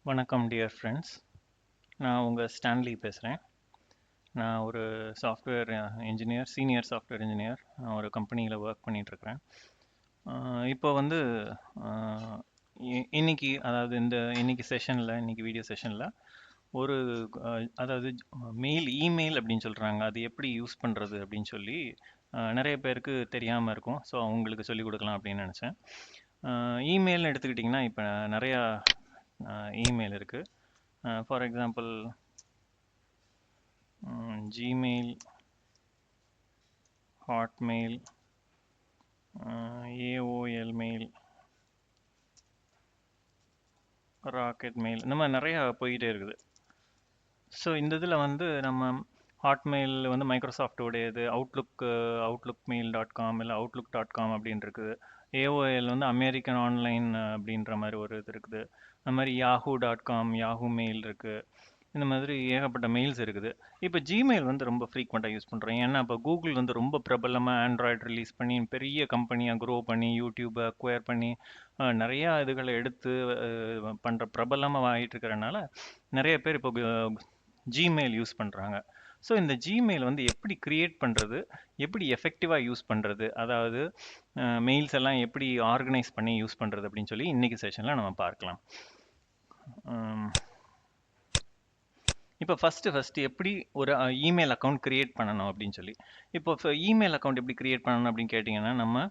வணக்கம் dear friends. நான் உங்கள் ஸ்டான்லி பேசுகிறேன். நான் ஒரு software engineer, senior software engineer. நான் ஒரு கம்பெனியில் ஒர்க் பண்ணிகிட்ருக்கிறேன். இப்போ வந்து இன்னைக்கு, அதாவது இன்னைக்கு வீடியோ செஷனில் ஒரு அதாவது இமெயில் அப்படின்னு சொல்கிறாங்க, அது எப்படி யூஸ் பண்ணுறது அப்படின்னு சொல்லி நிறைய பேருக்கு தெரியாமல் இருக்கும். ஸோ அவங்களுக்கு சொல்லிக் கொடுக்கலாம் அப்படின்னு நினச்சேன். இமெயில்னு எடுத்துக்கிட்டிங்கன்னா இப்போ நிறையா இமெயில் இருக்குது. For example Gmail, Hotmail, AOL Mail, Rocket Mail, இந்த மாதிரி நிறையா போயிட்டே இருக்குது. ஸோ இந்த இதில் வந்து நம்ம ஹாட்மெயில் வந்து மைக்ரோசாஃப்டோடையது, outlookmail.com இல்லை outlook.com அப்படின்னு இருக்குது. AOL வந்து அமெரிக்கன் ஆன்லைன் அப்படின்ற மாதிரி ஒரு இது இருக்குது. அது மாதிரி yahoo.com, யாஹூ மெயில் இருக்குது. இந்த மாதிரி ஏகப்பட்ட மெயில்ஸ் இருக்குது. இப்போ ஜிமெயில் வந்து ரொம்ப ஃப்ரீக்வெண்ட்டாக யூஸ் பண்ணுறோம். ஏன்னா இப்போ கூகுள் வந்து ரொம்ப பிரபலமாக ஆண்ட்ராய்டு ரிலீஸ் பண்ணி பெரிய கம்பெனியாக க்ரோ பண்ணி யூடியூப்பை அக்வயர் பண்ணி நிறையா இதுகளை எடுத்து பண்ணுற பிரபலமாக ஆகிட்டு இருக்கிறனால நிறைய பேர் இப்போ ஜிமெயில் யூஸ் பண்ணுறாங்க. ஸோ இந்த ஜிமெயில் வந்து எப்படி க்ரியேட் பண்ணுறது, எப்படி எஃபெக்டிவாக யூஸ் பண்ணுறது, அதாவது மெயில்ஸ் எல்லாம் எப்படி ஆர்கனைஸ் பண்ணி யூஸ் பண்ணுறது அப்படின்னு சொல்லி இன்றைக்கி செஷனில் நம்ம பார்க்கலாம். இப்போ ஃபஸ்ட்டு எப்படி ஒரு இமெயில் அக்கௌண்ட் க்ரியேட் பண்ணணும் அப்படின்னு சொல்லி, இப்போ இமெயில் அக்கௌண்ட் எப்படி க்ரியேட் பண்ணணும் அப்படின்னு கேட்டிங்கன்னா, நம்ம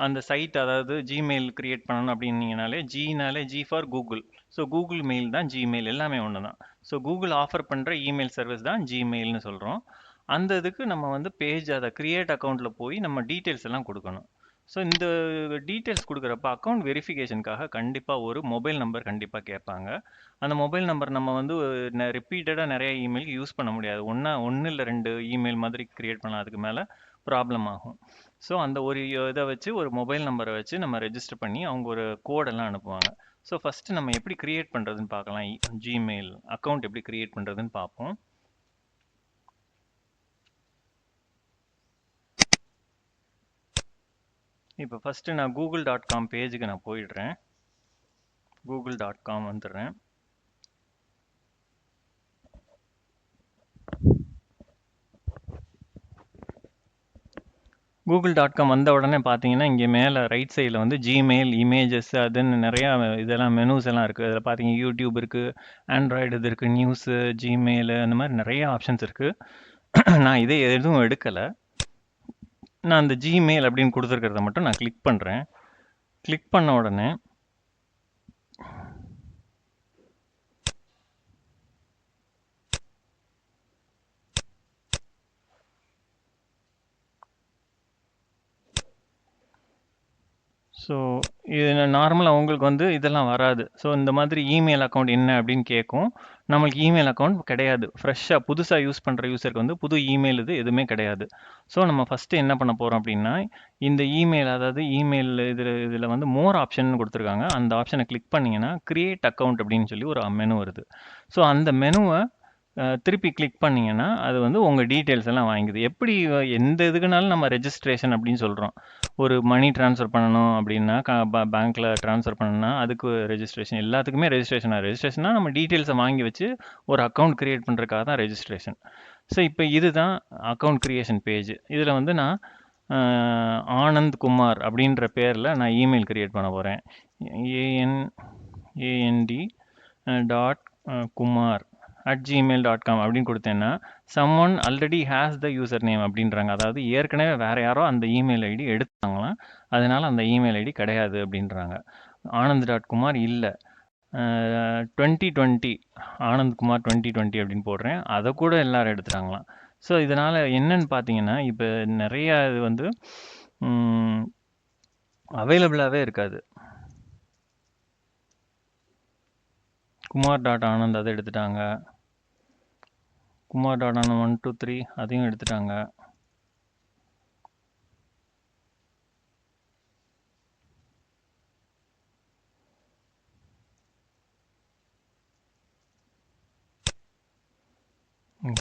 அந்த சைட், அதாவது ஜிமெயில் க்ரியேட் பண்ணணும் அப்படின்னீங்கனாலே G for Google. So Google mail தான் ஜிமெயில், எல்லாமே ஒன்று தான். ஸோ கூகுள் ஆஃபர் பண்ணுற இமெயில் சர்வீஸ் தான் ஜிமெயில்னு சொல்கிறோம். அந்த இதுக்கு நம்ம வந்து அதை க்ரியேட் அக்கௌண்ட்டில் போய் நம்ம டீட்டெயில்ஸ் எல்லாம் கொடுக்கணும். ஸோ இந்த டீட்டெயில்ஸ் கொடுக்குறப்ப அக்கௌண்ட் வெரிஃபிகேஷனுக்காக கண்டிப்பாக ஒரு மொபைல் நம்பர் கண்டிப்பாக கேட்பாங்க. அந்த மொபைல் நம்பர் நம்ம வந்து ரிப்பீட்டடாக நிறைய இமெயிலுக்கு யூஸ் பண்ண முடியாது. ஒன்று இல்லை 2 இமெயில் மாதிரி க்ரியேட் பண்ணலாம், அதுக்கு மேலே ப்ராப்ளம் ஆகும். ஸோ அந்த ஒரு இதை வச்சு, ஒரு மொபைல் நம்பரை வச்சு நம்ம ரெஜிஸ்டர் பண்ணி அவங்க ஒரு கோடெல்லாம் அனுப்புவாங்க. ஸோ ஃபஸ்ட்டு நம்ம எப்படி க்ரியேட் பண்ணுறதுன்னு பார்க்கலாம். ஜிமெயில் அக்கௌண்ட் எப்படி க்ரியேட் பண்ணுறதுன்னு பார்ப்போம். இப்போ ஃபஸ்ட்டு நான் google.com பேஜுக்கு நான் போயிடுறேன். google.com வந்துடுறேன். google.com வந்த உடனே பார்த்தீங்கன்னா, இங்கே மேலே ரைட் சைடில் வந்து ஜிமெயில், இமேஜஸ், அதுன்னு நிறையா இதெல்லாம் மெனூஸ் எல்லாம் இருக்குது. அதில் பார்த்தீங்க யூடியூப் இருக்குது, ஆண்ட்ராய்டு இது இருக்குது, நியூஸு, ஜிமெயிலு, அந்த மாதிரி நிறைய ஆப்ஷன்ஸ் இருக்குது. நான் இதே எதுவும் எடுக்கலை. நான் அந்த ஜிமெயில் அப்படின்னு கொடுத்துருக்கிறத மட்டும் நான் கிளிக் பண்ணுறேன். கிளிக் பண்ண உடனே ஸோ இது நார்மலாக உங்களுக்கு வந்து இதெல்லாம் வராது. ஸோ இந்த மாதிரி இமெயில் அக்கௌண்ட் என்ன அப்படின்னு கேட்கும். நம்மளுக்கு இமெயில் அக்கௌண்ட் கிடையாது. ஃப்ரெஷ்ஷாக புதுசாக யூஸ் பண்ணுற யூஸருக்கு வந்து புது இமெயில் இது எதுவுமே கிடையாது. ஸோ நம்ம ஃபஸ்ட்டு என்ன பண்ண போகிறோம் அப்படின்னா, இந்த இமெயில், அதாவது இமெயில் இதில் வந்து மோர் ஆப்ஷன் கொடுத்துருக்காங்க. அந்த ஆப்ஷனை கிளிக் பண்ணிங்கன்னா கிரியேட் அக்கௌண்ட் அப்படின்னு சொல்லி ஒரு மெனு வருது. ஸோ அந்த மெனுவை திருப்பி கிளிக் பண்ணிங்கன்னா அது வந்து உங்கள் டீட்டெயில்ஸ் எல்லாம் வாங்கிக்குது. எப்படி எந்த இதுக்குனாலும் நம்ம ரெஜிஸ்ட்ரேஷன் அப்படின்னு சொல்கிறோம். ஒரு மணி ட்ரான்ஸ்ஃபர் பண்ணணும் அப்படின்னா, பேங்க்கில் ட்ரான்ஸ்ஃபர் பண்ணணும்னா அதுக்கு ரெஜிஸ்ட்ரேஷன், எல்லாத்துக்குமே ரெஜிஸ்ட்ரேஷனாக நம்ம டீட்டெயில்ஸை வாங்கி வச்சு ஒரு அக்கௌண்ட் க்ரியேட் பண்ணுறதுக்காக தான் ரெஜிஸ்ட்ரேஷன். ஸோ இப்போ இதுதான் அக்கௌண்ட் க்ரியேஷன் பேஜ். இதில் வந்து நான் ஆனந்த் குமார் அப்படின்ற பேரில் நான் இமெயில் க்ரியேட் பண்ண போகிறேன். ANAND.kumar@gmail.com அப்படின்னு கொடுத்தேன்னா, someone already has the user name அப்படின்றாங்க. அதாவது ஏற்கனவே வேறு யாரோ அந்த இமெயில் ஐடி எடுத்தாங்களாம், அதனால் அந்த இமெயில் ஐடி கிடையாது அப்படின்றாங்க. ஆனந்த்.குமார் இல்லை, 2020 ஆனந்த்குமார் 2020 அப்படின்னு போடுறேன். அதை கூட எல்லாரும் எடுத்துட்டாங்களாம். ஸோ இதனால் என்னன்னு பார்த்தீங்கன்னா, இப்போ நிறையா இது வந்து அவைலபிளாகவே இருக்காது. குமார்.ஆனந்த் அதை எடுத்துட்டாங்க. குமார்.ஆனந்த் 1 2 3 அதையும் எடுத்துட்டாங்க.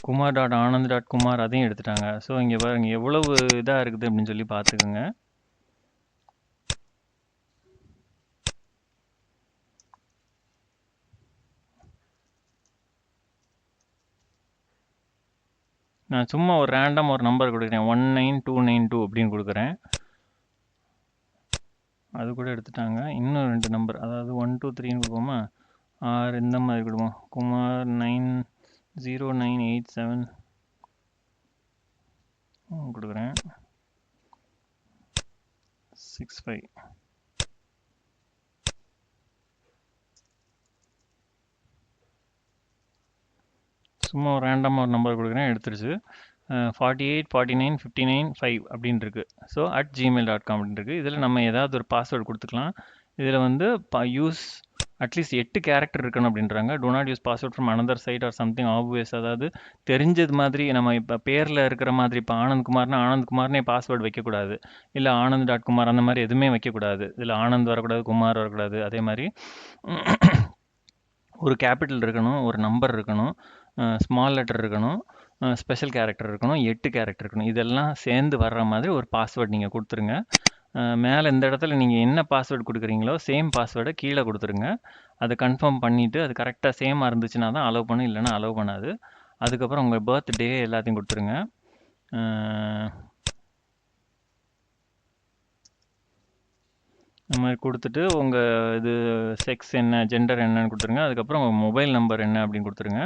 குமார்.ஆனந்த்.குமார் அதையும் எடுத்துட்டாங்க. ஸோ இங்கே பாருங்க எவ்வளவு இதாக இருக்குது அப்படின்னு சொல்லி பார்த்துக்குங்க. நான் சும்மா ஒரு ரேண்டம் ஒரு நம்பர் கொடுக்குறேன், 19292 அப்படின்னு கொடுக்குறேன். அது கூட எடுத்துட்டாங்க. இன்னும் 2 நம்பர், அதாவது 123ன்னு கொடுப்போமா, ஆர் இந்த மாதிரி கொடுப்போம். குமார் 90987 கொடுக்குறேன். 65 சும்மா ஒரு ரேண்டமாக ஒரு நம்பர் கொடுக்குறேன், எடுத்துருச்சு. 48 49 59 5 அப்படின்னு இருக்கு. ஸோ @gmail.com அப்படின்னு இருக்கு. இதில் நம்ம ஏதாவது ஒரு பாஸ்வேர்டு கொடுத்துக்கலாம். இதில் வந்து யூஸ் அட்லீஸ்ட் 8 கேரக்டர் இருக்கணும் அப்படின்றாங்க. Do not use password from another site or something obvious. அதாவது தெரிஞ்சது மாதிரி நம்ம இப்போ பேரில் இருக்கிற மாதிரி, இப்போ ஆனந்த்குமார்னா ஆனந்த்குமார்னே பாஸ்வேர்டு வைக்கக்கூடாது, இல்லை ஆனந்த்.குமார் அந்த மாதிரி எதுவுமே வைக்கக்கூடாது. இதில் ஆனந்த் வரக்கூடாது, குமார் வரக்கூடாது. அதே மாதிரி ஒரு கேபிட்டல் இருக்கணும், ஒரு நம்பர் இருக்கணும், ஸ்மால் லெட்டர் இருக்கணும், ஸ்பெஷல் கேரக்டர் இருக்கணும், 8 கேரக்டர் இருக்கணும். இதெல்லாம் சேர்ந்து வர்ற மாதிரி ஒரு பாஸ்வேர்டு நீங்கள் கொடுத்துருங்க. மேலே இந்த இடத்துல நீங்கள் என்ன பாஸ்வேர்டு கொடுக்குறீங்களோ சேம் பாஸ்வேர்டை கீழே கொடுத்துருங்க. அதை கன்ஃபார்ம் பண்ணிவிட்டு அது கரெக்டாக சேமாக இருந்துச்சுன்னா தான் அலோவ் பண்ணும், இல்லைன்னா அலோவ் பண்ணாது. அதுக்கப்புறம் உங்கள் பர்த்டே எல்லாத்தையும் கொடுத்துருங்க. இந்த மாதிரி கொடுத்துட்டு உங்கள் இது செக்ஸ் என்ன, ஜெண்டர் என்னன்னு கொடுத்துருங்க. அதுக்கப்புறம் உங்கள் மொபைல் நம்பர் என்ன அப்படின்னு கொடுத்துருங்க.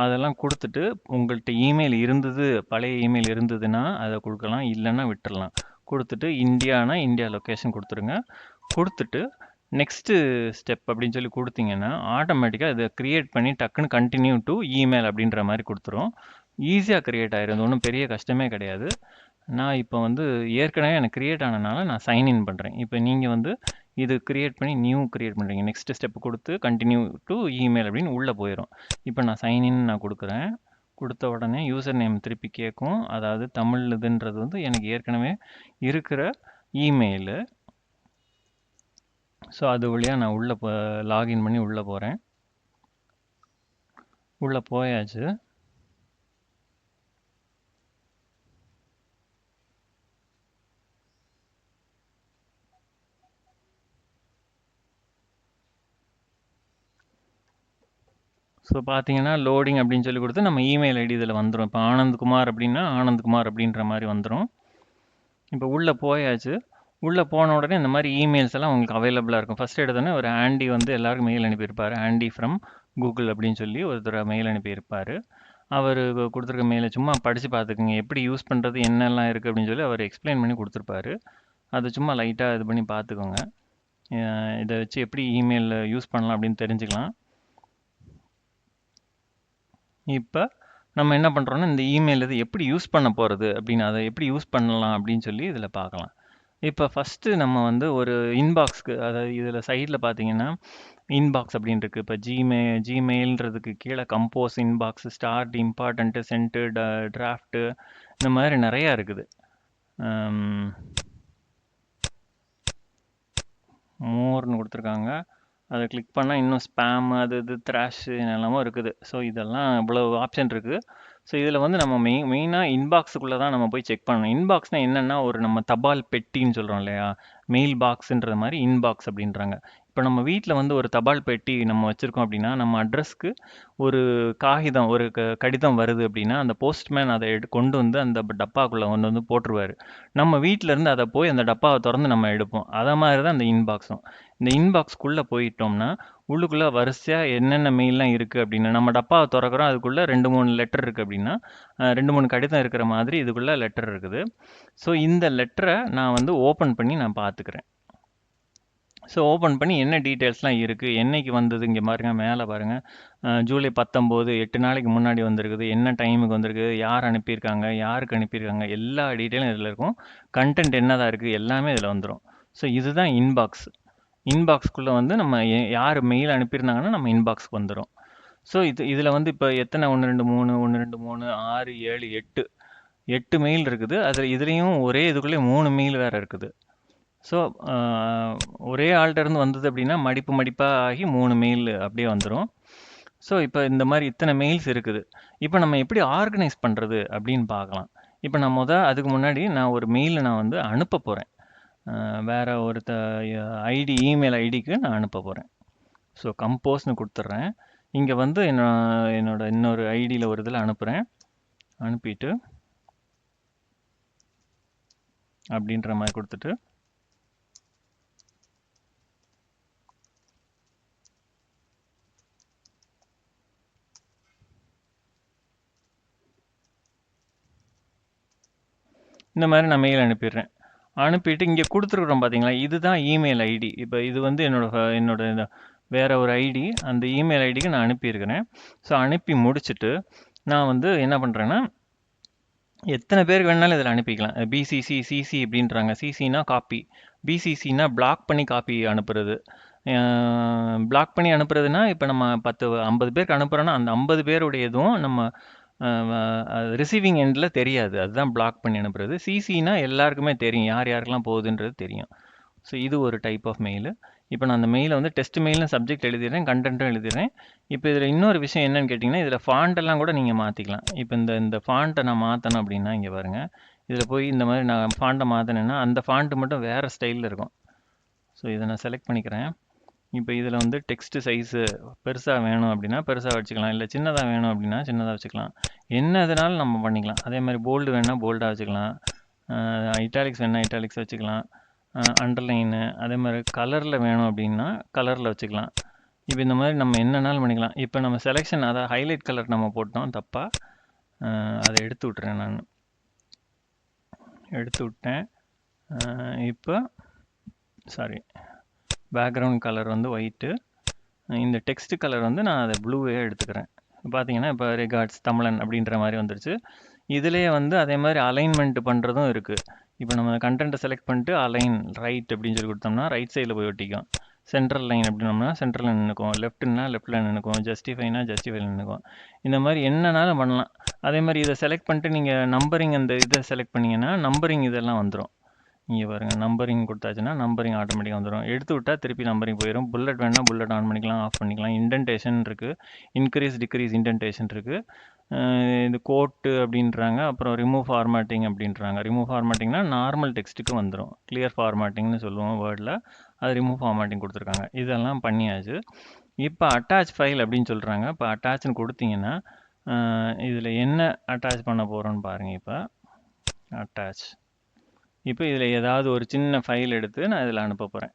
அதெல்லாம் கொடுத்துட்டு உங்கள்கிட்ட இமெயில் இருந்தது, பழைய இமெயில் இருந்ததுன்னா அதை கொடுக்கலாம், இல்லைன்னா விட்டுடலாம். கொடுத்துட்டு இந்தியானா இந்தியா லொக்கேஷன் கொடுத்துருங்க. கொடுத்துட்டு நெக்ஸ்ட்டு ஸ்டெப் அப்படின்னு சொல்லி கொடுத்தீங்கன்னா ஆட்டோமேட்டிக்காக இதை க்ரியேட் பண்ணி டக்குன்னு கண்டினியூ டு இமெயில் அப்படின்ற மாதிரி கொடுத்துரும். ஈஸியாக க்ரியேட் ஆயிரும், ஒன்றும் பெரிய கஷ்டமே கிடையாது. நான் இப்போ வந்து ஏற்கனவே எனக்கு க்ரியேட் ஆனதுனால நான் சைன்இன் பண்ணுறேன். இப்போ நீங்கள் வந்து இது க்ரியேட் பண்ணி நியூ க்ரியேட் பண்ணுறீங்க. நெக்ஸ்ட் ஸ்டெப் கொடுத்து கண்டினியூ டு இமெயில் அப்படின்னு உள்ளே போயிடும். இப்போ நான் சைன்இன் நான் கொடுக்குறேன். கொடுத்த உடனே யூசர் நேம் திருப்பி கேட்கும். அதாவது தமிழ் இதுன்றது வந்து எனக்கு ஏற்கனவே இருக்கிற இமெயிலு. ஸோ அது வழியாக நான் உள்ளே லாகின் பண்ணி உள்ளே போகிறேன். உள்ளே போயாச்சு. ஸோ பார்த்தீங்கன்னா லோடிங் அப்படின்னு சொல்லி கொடுத்து நம்ம இமெயில் ஐடி இதில் வந்துடும். இப்போ ஆனந்த்குமார் அப்படின்னா ஆனந்த்குமார் அப்படின்ற மாதிரி வந்துடும். இப்போ உள்ளே போயாச்சு. உள்ளே போன உடனே இந்த மாதிரி இமெயில்ஸ் எல்லாம் உங்களுக்கு அவைலபிளாக இருக்கும். ஃபஸ்ட் எடுத்தோன்னே ஒரு ஆண்டி வந்து எல்லாருக்கும் மெயில் அனுப்பியிருப்பார். ஆண்டி ஃப்ரம் கூகுள் அப்படின்னு சொல்லி ஒருத்தர் மெயில் அனுப்பியிருப்பார். அவர் கொடுத்துருக்க மெயிலை சும்மா படித்து பார்த்துக்குங்க, எப்படி யூஸ் பண்ணுறது என்னெல்லாம் இருக்குது அப்படின்னு சொல்லி அவர் எக்ஸ்பிளைன் பண்ணி கொடுத்துருப்பாரு. அதை சும்மா லைட்டாக இது பண்ணி பார்த்துக்கோங்க. இதை வச்சு எப்படி இமெயில் யூஸ் பண்ணலாம் அப்படின்னு தெரிஞ்சுக்கலாம். இப்போ நம்ம என்ன பண்ணுறோன்னா இந்த இமெயில் இது எப்படி யூஸ் பண்ண போகிறது அப்படின்னு, அதை எப்படி யூஸ் பண்ணலாம் அப்படின்னு சொல்லி இதில் பார்க்கலாம். இப்போ ஃபஸ்ட்டு நம்ம வந்து ஒரு இன்பாக்ஸ்க்கு, அதாவது இதில் சைடில் பார்த்தீங்கன்னா இன்பாக்ஸ் அப்படின்னு இருக்குது. இப்போ ஜிமெயில்ன்றதுக்கு கீழே compose, inbox, start, important, sent, draft, இந்த மாதிரி நிறையா இருக்குது. மோர்னு கொடுத்துருக்காங்க. அதை கிளிக் பண்ணால் இன்னும் ஸ்பேம், அது இது த்ராஷு எல்லாமே இருக்குது. ஸோ இதெல்லாம் இவ்வளோ ஆப்ஷன் இருக்குது. ஸோ இதில் வந்து நம்ம மெயினாக இன்பாக்ஸுக்குள்ளே தான் நம்ம போய் செக் பண்ணணும். இன்பாக்ஸ்னால் என்னென்னா ஒரு நம்ம தபால் பெட்டின்னு சொல்கிறோம் இல்லையா, மெயில் பாக்ஸுன்றது மாதிரி இன்பாக்ஸ் அப்படின்றாங்க. இப்போ நம்ம வீட்டில் வந்து ஒரு தபால் பெட்டி நம்ம வச்சுருக்கோம் அப்படின்னா, நம்ம அட்ரஸ்க்கு ஒரு காகிதம், ஒரு கடிதம் வருது அப்படின்னா, அந்த போஸ்ட்மேன் அதை கொண்டு வந்து அந்த டப்பாக்குள்ளே கொண்டு வந்து போட்டுருவார். நம்ம வீட்டிலேருந்து அதை போய் அந்த டப்பாவை திறந்து நம்ம எடுப்போம். அதை மாதிரி தான் இந்த இன்பாக்ஸும். இந்த இன்பாக்ஸ்க்குள்ளே போயிட்டோம்னா உள்ளுக்குள்ளே வரிசையாக என்னென்ன மெயிலெலாம் இருக்குது அப்படின்னு, நம்ம டப்பாவை திறக்கிறோம், அதுக்குள்ளே 2-3 லெட்டர் இருக்குது அப்படின்னா 2-3 கடிதம் இருக்கிற மாதிரி இதுக்குள்ளே லெட்டர் இருக்குது. ஸோ இந்த லெட்டரை நான் வந்து ஓப்பன் பண்ணி நான் பார்த்துக்கிறேன். ஸோ ஓப்பன் பண்ணி என்ன டீட்டெயில்ஸ்லாம் இருக்குது, என்னைக்கு வந்தது, இங்கே பாருங்கள் மேலே பாருங்கள், ஜூலை 19, 8 நாளைக்கு முன்னாடி வந்திருக்குது, என்ன டைமுக்கு வந்திருக்குது, யார் அனுப்பியிருக்காங்க, யாருக்கு அனுப்பியிருக்காங்க, எல்லா டீட்டெயிலும் இதில் இருக்கும். கண்டென்ட் என்னதான் இருக்குது எல்லாமே இதில் வந்துடும். ஸோ இதுதான் இன்பாக்ஸ். இன்பாக்ஸ்க்குள்ளே வந்து நம்ம யார் மெயில் அனுப்பியிருந்தாங்கன்னா நம்ம இன்பாக்ஸ்க்கு வந்துடும். ஸோ இதில் வந்து இப்போ எத்தனை 1 2 3 1 2 3 6 7 8 மெயில் இருக்குது. அதில் இதுலேயும் ஒரே இதுக்குள்ளே 3 மெயில் வேறு இருக்குது. ஸோ ஒரே ஆள்கிட்டருந்து வந்தது அப்படின்னா மடிப்பாக ஆகி 3 மெயில் அப்படியே வந்துடும். ஸோ இப்போ இந்த மாதிரி இத்தனை மெயில்ஸ் இருக்குது. இப்போ நம்ம எப்படி ஆர்கனைஸ் பண்ணுறது அப்படின்னு பார்க்கலாம். இப்போ நான் அதுக்கு முன்னாடி நான் ஒரு மெயிலை நான் வந்து அனுப்ப போகிறேன். வேறு ஒருத்த ஐடி, இமெயில் ஐடிக்கு நான் அனுப்ப போகிறேன். ஸோ கம்போஸ்னு கொடுத்துட்றேன். இங்கே வந்து என்னோட இன்னொரு ஐடியில் ஒரு இதில் அனுப்புகிறேன். அனுப்பிட்டு அப்படின்ற மாதிரி கொடுத்துட்டு இந்த மாதிரி நான் மெயில் அனுப்பிடுறேன். அனுப்பிட்டு இங்கே கொடுத்துருக்குறோம் பார்த்தீங்களா, இதுதான் இமெயில் ஐடி. இப்போ இது வந்து என்னோட வேற ஒரு ஐடி, அந்த இமெயில் ஐடிக்கு நான் அனுப்பியிருக்கிறேன். ஸோ அனுப்பி முடிச்சுட்டு நான் வந்து என்ன பண்ணுறேன்னா, எத்தனை பேருக்கு வேணாலும் இதில் அனுப்பிக்கலாம். பிசிசி சிசி அப்படின்றாங்க. சிசினா காப்பி, பிசிசினா பிளாக் பண்ணி காப்பி அனுப்புறது. பிளாக் பண்ணி அனுப்புறதுனா இப்போ நம்ம 50 பேருக்கு அனுப்புகிறோன்னா அந்த 50 பேருடையதும் நம்ம ரிசீவிங் எண்டில் தெரியாது. அதுதான் பிளாக் பண்ணி அனுப்புறது. சிசினா எல்லாருக்குமே தெரியும், யார் யாருக்கெல்லாம் போகுதுன்றது தெரியும். ஸோ இது ஒரு டைப் ஆஃப் மெயில். இப்போ நான் அந்த மெயிலை வந்து டெஸ்ட் மெயில்னு சப்ஜெக்ட் எழுதிடுறேன், கண்டென்ட்டும் எழுதிடுறேன். இப்போ இதில் இன்னொரு விஷயம் என்னன்னு கேட்டிங்கன்னா, இதில் ஃபாண்ட்டெல்லாம் கூட நீங்கள் மாற்றிக்கலாம். இப்போ இந்த ஃபாண்ட்டை நான் மாற்றணும் அப்படின்னா இங்கே பாருங்கள், இதில் போய் இந்த மாதிரி நான் ஃபாண்ட்டை மாற்றினேன்னா அந்த ஃபாண்ட்டு மட்டும் வேறு ஸ்டைலில் இருக்கும். ஸோ இதை நான் செலக்ட் பண்ணிக்கிறேன். இப்போ இதில் வந்து டெக்ஸ்ட் சைஸு பெருசாக வேணும் அப்படின்னா பெருசாக வச்சுக்கலாம், இல்லை சின்னதாக வேணும் அப்படின்னா சின்னதாக வச்சுக்கலாம். என்ன இதனாலும் நம்ம பண்ணிக்கலாம். அதே மாதிரி போல்டு வேணால் போல்டாக வச்சுக்கலாம், இட்டாலிக்ஸ் வேணால் இட்டாலிக்ஸ் வச்சுக்கலாம், அண்டர்லைனு அதே மாதிரி கலரில் வேணும் அப்படின்னா கலரில் வச்சுக்கலாம். இப்போ இந்த மாதிரி நம்ம என்னன்னாலும் பண்ணிக்கலாம். இப்போ நம்ம செலெக்ஷன், அதாவது ஹைலைட் கலர் நம்ம போட்டோம் தப்பாக, அதை எடுத்து விட்டுறேன். நான் எடுத்து விட்டேன். இப்போ சாரி, பேக்ரவுண்ட் கலர் வந்து ஒயிட்டு, இந்த டெக்ஸ்ட் கலர் வந்து நான் அதை ப்ளூவே எடுத்துக்கிறேன். பார்த்தீங்கன்னா இப்போ ரிகார்ட்ஸ் தமிழன் அப்படின்ற மாதிரி வந்துருச்சு. இதுலேயே வந்து அதே மாதிரி அலைன்மெண்ட் பண்ணுறதும் இருக்குது. இப்போ நம்ம கண்டென்ட்டை செலக்ட் பண்ணிட்டு அலைன் ரைட் அப்படின்னு சொல்லி கொடுத்தோம்னா ரைட் சைடில் போய் ஒட்டிக்கும். சென்ட்ரல் லைன் அப்படின்னோம்னா சென்ட்ரலில் நின்றுக்கும், லெஃப்ட்னா லெஃப்ட்டில் நின்றுக்கும், ஜஸ்டிஃபைனா ஜஸ்டிஃபைல நின்றுக்கும். இந்த மாதிரி என்னன்னாலும் பண்ணலாம். அதே மாதிரி இதை செலக்ட் பண்ணிட்டு நீங்கள் நம்பரிங் அந்த இதை செலக்ட் பண்ணிங்கன்னா நம்பரிங் இதெல்லாம் வந்துடும். இங்கே பாருங்கள், நம்பரிங் கொடுத்தாச்சுன்னா நம்பரிங் ஆட்டோமேட்டிக்காக வந்துடும். எடுத்து விட்டால் திருப்பி நம்பரிங் போயிடும். புல்லட் வேணால் புல்லட் ஆன் பண்ணிக்கலாம், ஆஃப் பண்ணிக்கலாம். இன்டென்டேஷன் இருக்குது, இன்க்ரீஸ் டிக்ரீஸ் இன்டென்டேஷன் இருக்குது. இது கோட்டு அப்படின்றாங்க. அப்புறம் ரிமூவ் ஃபார்மேட்டிங் அப்படின்றாங்க. ரிமூவ் ஃபார்மேட்டிங்னா நார்மல் டெக்ஸ்ட்டுக்கு வந்துடும். கிளியர் ஃபார்மேட்டிங்னு சொல்லுவோம் வேர்டில், அது ரிமூவ் ஃபார்மேட்டிங் கொடுத்துருக்காங்க. இதெல்லாம் பண்ணியாச்சு. இப்போ அட்டாச் ஃபைல் அப்படின்னு சொல்கிறாங்க. இப்போ அட்டாச்னு கொடுத்தீங்கன்னா இதில் என்ன அட்டாச் பண்ண போகிறோன்னு பாருங்கள். இப்போ அட்டாச், இப்போ இதில் ஏதாவது ஒரு சின்ன ஃபைல் எடுத்து நான் இதில் அனுப்ப போகிறேன்.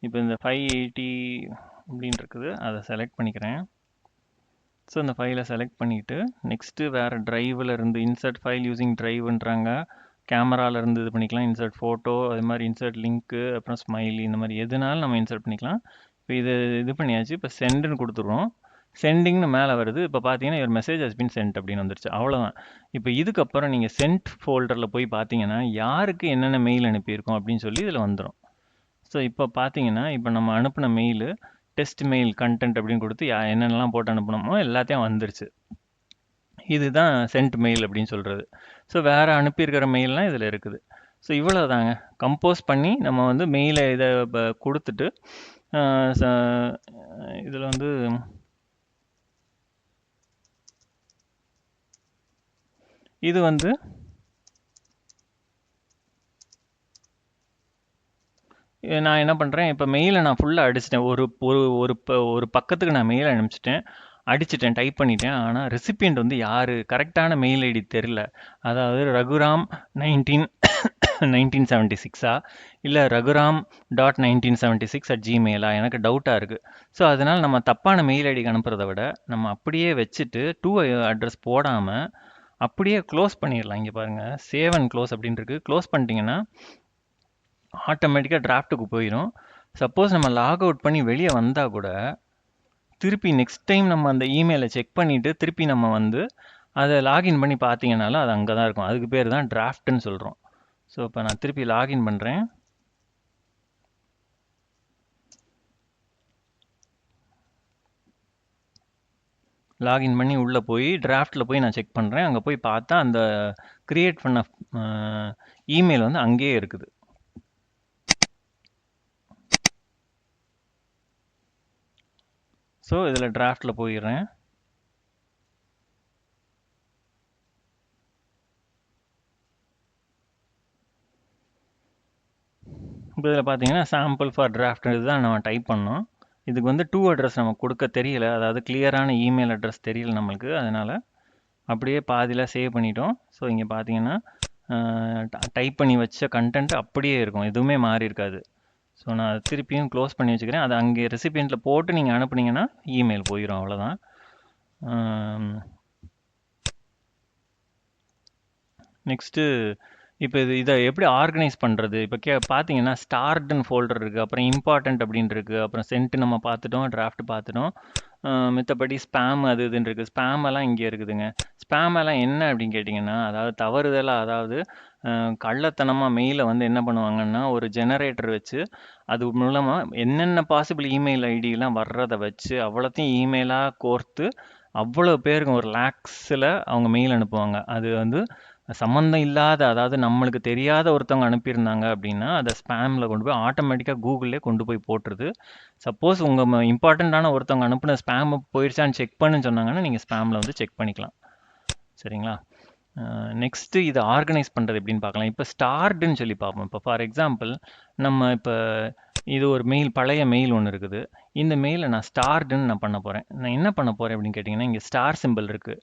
இப்போ இந்த 580 அப்படின்னு இருக்குது, அதை செலக்ட் பண்ணிக்கிறேன். ஸோ இந்த ஃபைலை செலக்ட் பண்ணிவிட்டு நெக்ஸ்ட்டு வேறு ட்ரைவில் இருந்து இன்சர்ட் ஃபைல் யூஸிங் ட்ரைவ்ன்றாங்க. கேமராவிலேருந்து இது பண்ணிக்கலாம், இன்சர்ட் ஃபோட்டோ, அது மாதிரி இன்சர்ட் லிங்க்கு, அப்புறம் ஸ்மைலி, இந்த மாதிரி எதுனாலும் நம்ம இன்சர்ட் பண்ணிக்கலாம். இப்போ இது பண்ணியாச்சு. இப்போ சென்டுன்னு கொடுத்துருவோம். சென்டிங்னு மேலே வருது. இப்போ பார்த்தீங்கன்னா ஒரு மெசேஜ் ஹஸ் பீன் சென்ட் அப்படின்னு வந்துருச்சு. அவ்வளோதான். இப்போ இதுக்கப்புறம் நீங்கள் சென்ட் ஃபோல்டரில் போய் பார்த்தீங்கன்னா யாருக்கு என்னென்ன மெயில் அனுப்பியிருக்கோம் அப்படின்னு சொல்லி இதில் வந்துடும். ஸோ இப்போ பார்த்தீங்கன்னா இப்போ நம்ம அனுப்பின மெயிலு டெஸ்ட் மெயில் கண்டென்ட் அப்படின்னு கொடுத்து என்னென்னலாம் போட்டு அனுப்பினோமோ எல்லாத்தையும் வந்துருச்சு. இதுதான் சென்ட் மெயில் அப்படின்னு சொல்கிறது. ஸோ வேறு அனுப்பியிருக்கிற மெயிலெலாம் இதில் இருக்குது. ஸோ இவ்வளோ தாங்க. கம்போஸ் பண்ணி நம்ம வந்து மெயிலை இதை கொடுத்துட்டு இதில் வந்து இது வந்து நான் என்ன பண்ணுறேன், இப்போ மெயிலை நான் ஃபுல்லாக அடிச்சிட்டேன். ஒரு பக்கத்துக்கு நான் மெயில் அடிச்சிட்டேன், டைப் பண்ணிட்டேன். ஆனால் ரெசிபியன்ட் வந்து யார், கரெக்டான மெயில் ஐடி தெரில. அதாவது ரகுராம் 1976 இல்லை ரகுராம் .1976 எனக்கு டவுட்டாக இருக்குது. ஸோ அதனால் நம்ம தப்பான மெயில் ஐடிக்கு அனுப்புறதை விட நம்ம அப்படியே வச்சுட்டு அட்ரஸ் போடாமல் அப்படியே க்ளோஸ் பண்ணிடலாம். இங்கே பாருங்கள், சேவ் அண்ட் க்ளோஸ் அப்படின்னு இருக்குது. க்ளோஸ் பண்ணிட்டீங்கன்னா ஆட்டோமேட்டிக்காக டிராஃப்ட்டுக்கு போயிடும். சப்போஸ் நம்ம லாக் அவுட் பண்ணி வெளியே வந்தால் கூட திருப்பி நெக்ஸ்ட் டைம் நம்ம அந்த இமெயிலை செக் பண்ணிவிட்டு திருப்பி நம்ம வந்து அதை லாகின் பண்ணி பார்த்தீங்கன்னாலும் அது அங்கே தான் இருக்கும். அதுக்கு பேர் தான் டிராஃப்ட்னு சொல்கிறோம். ஸோ இப்போ நான் திருப்பி லாகின் பண்ணுறேன். லாகின் பண்ணி உள்ளே போய் டிராஃப்டில் போய் நான் செக் பண்ணுறேன். அங்கே போய் பார்த்தா அந்த க்ரியேட் பண்ண இமெயில் வந்து அங்கேயே இருக்குது. ஸோ இதில் டிராஃப்டில் போயிடுறேன். இப்போ இதில் பார்த்தீங்கன்னா சாம்பிள் ஃபார் டிராஃப்ட் இதுதான் நம்ம டைப் பண்ணோம். இதுக்கு வந்து அட்ரஸ் நம்ம கொடுக்க தெரியல, அதாவது கிளியரான இமெயில் அட்ரஸ் தெரியல நம்மளுக்கு. அதனால் அப்படியே பாதியில் சேவ் பண்ணிட்டோம். ஸோ இங்கே பார்த்தீங்கன்னா டைப் பண்ணி வச்ச கண்டென்ட் அப்படியே இருக்கும், எதுவுமே மாறி இருக்காது. ஸோ நான் அதை திருப்பியும் க்ளோஸ் பண்ணி வச்சுக்கிறேன். அதை அங்கே ரெசிபியண்ட்டில் போட்டு நீங்கள் அனுப்புனீங்கன்னா இமெயில் போயிடும், அவ்வளோதான். நெக்ஸ்ட்டு இப்போ இதை எப்படி ஆர்கனைஸ் பண்ணுறது? இப்போ பார்த்தீங்கன்னா ஸ்டார்ட்னு ஃபோல்டர் இருக்குது, அப்புறம் இம்பார்ட்டண்ட் அப்படின்னு இருக்குது, அப்புறம் சென்ட் நம்ம பார்த்துட்டோம், டிராஃப்ட் பார்த்துட்டோம். மித்தபடி ஸ்பேம் அது இதுன்னு இருக்குது. ஸ்பேம் எல்லாம் இங்கே இருக்குதுங்க. ஸ்பேம் எல்லாம் என்ன அப்படின்னு கேட்டிங்கன்னா, அதாவது தவறுதலாக, அதாவது கள்ளத்தனமாக மெயிலை வந்து என்ன பண்ணுவாங்கன்னா, ஒரு ஜெனரேட்டர் வச்சு அது மூலமாக என்னென்ன பாசிபிள் இமெயில் ஐடியெலாம் வர்றதை வச்சு அவ்வளோத்தையும் இமெயிலாக கோர்த்து அவ்வளோ பேருக்கு ஒரு லேக்ஸில் அவங்க மெயில் அனுப்புவாங்க. அது வந்து சம்மந்தம் இல்லாத, அதாவது நம்மளுக்கு தெரியாத ஒருத்தவங்க அனுப்பியிருந்தாங்க அப்படின்னா அதை ஸ்பேமில் கொண்டு போய் ஆட்டோமேட்டிக்காக கூகுளே கொண்டு போய் போட்டுருது. சப்போஸ் உங்கள் இம்பார்ட்டண்ட்டான ஒருத்தவங்க அனுப்புன ஸ்பேம் போயிடுச்சான்னு செக் பண்ணுன்னு சொன்னாங்கன்னா நீங்கள் ஸ்பேமில் வந்து செக் பண்ணிக்கலாம். சரிங்களா? நெக்ஸ்ட்டு இதை ஆர்கனைஸ் பண்ணுறது எப்படின்னு பார்க்கலாம். இப்போ ஸ்டார்டுன்னு சொல்லி பார்ப்போம். இப்போ ஃபார் எக்ஸாம்பிள் நம்ம இப்போ இது ஒரு மெயில், பழைய மெயில் ஒன்று இருக்குது. இந்த மெயிலை நான் ஸ்டார்டுன்னு நான் பண்ண போகிறேன். நான் என்ன பண்ண போகிறேன் அப்படின்னு கேட்டிங்கன்னா, இங்கே ஸ்டார் சிம்பிள் இருக்குது,